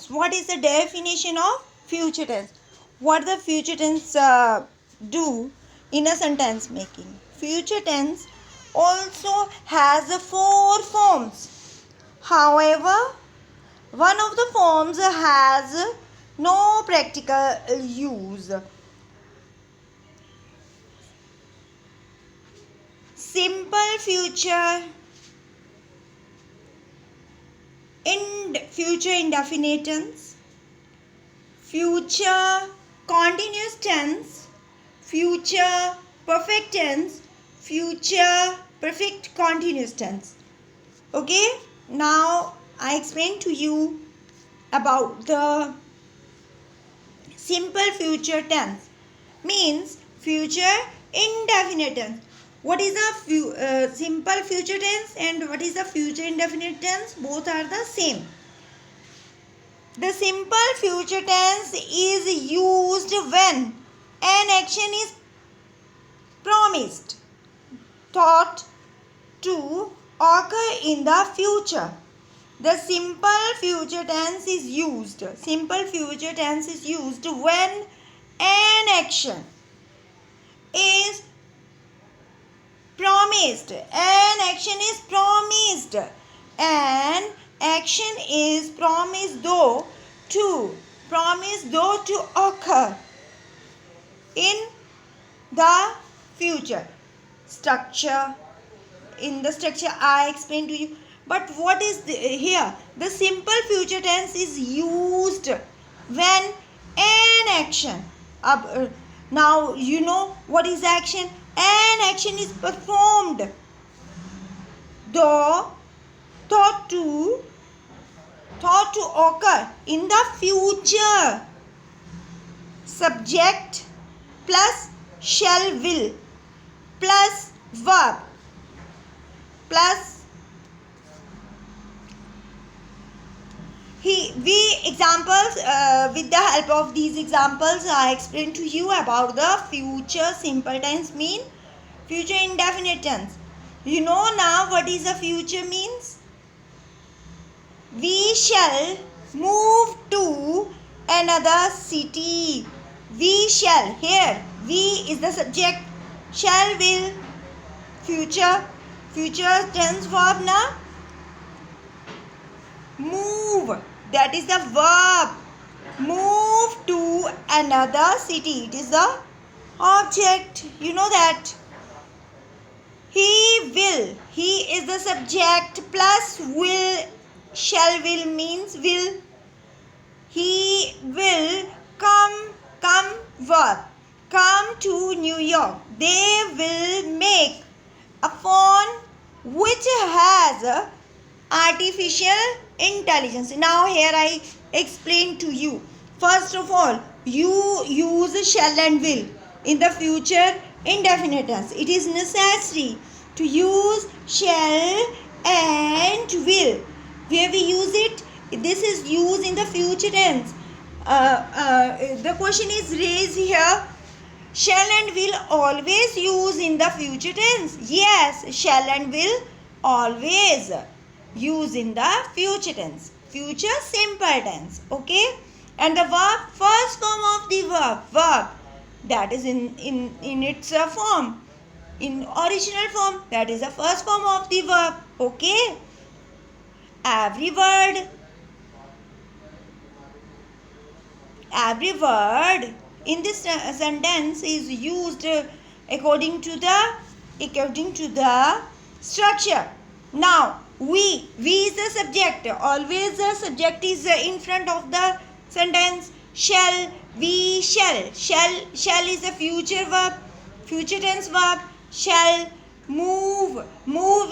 What is the definition of future tense? What the future tense do in a sentence making? Future tense also has 4 forms. However, one of the forms has no practical use. Simple future, future indefinite tense, future continuous tense, future perfect tense, future perfect continuous tense. Okay, now I explain to you about the simple future tense. Means future indefinite tense. What is a simple future tense and what is a future indefinite tense? Both are the same. The simple future tense is used when an action is promised, thought to occur in the future. The simple future tense is used. Simple future tense is used when an action is promised. An action is promised. An action is promised though to occur in the future. Structure. In the structure I explained to you. But what is here? The simple future tense is used when an action. Now you know what is action. An action is performed though thought to occur in the future. Subject plus shall will plus verb plus examples. With the help of these examples I explain to you about the future simple tense mean future indefinite tense. You know now what is a future means? We shall move to another city. We shall. Here we is the subject, shall will future tense verb na. Move, that is the verb. Move to another city, it is the object. You know that. He will, he is the subject plus will, shall will means will. He will come verb, come to New York. They will make a phone which has artificial intelligence. Now here I explain to you. First of all, you use shall and will in the future indefinite tense. It is necessary to use shall and will. Where we use it? This is used in the future tense. The question is raised here. Shall and will always use in the future tense? Yes, shall and will always use in the future tense. Future simple tense. Okay? And the verb, first form of the verb, that is in its form. In original form, that is the first form of the verb. Okay? Every word in this sentence is used according to the structure. Now we is the subject. Always the subject is in front of the sentence. Shall, we shall. Shall is a future verb, future tense verb. Shall. Move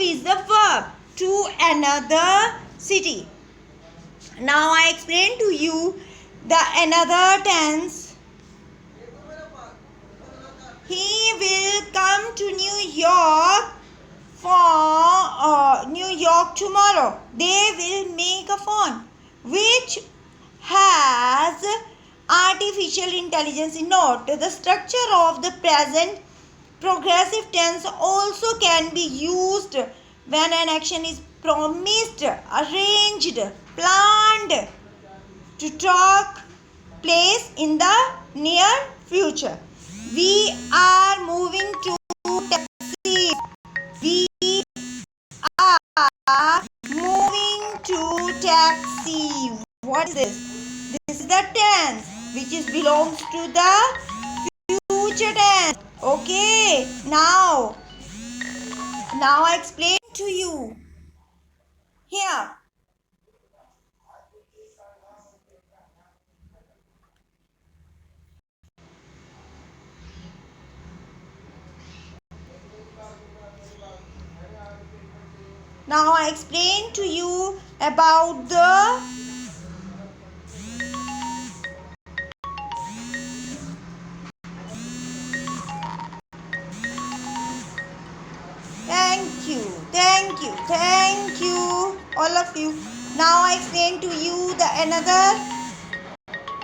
is the verb, to another city. Now I explain to you the another tense. He will come to New York tomorrow. They will make a phone which has artificial intelligence. Note the structure of the present progressive tense also can be used when an action is promised, arranged, planned to talk place in the near future. We are moving to taxi. We are moving to taxi. What is this? This is the tense which is belongs to the future tense. Okay, now I explain to you here. Now I explain to you about the thank you all of you. Now I explain to you the another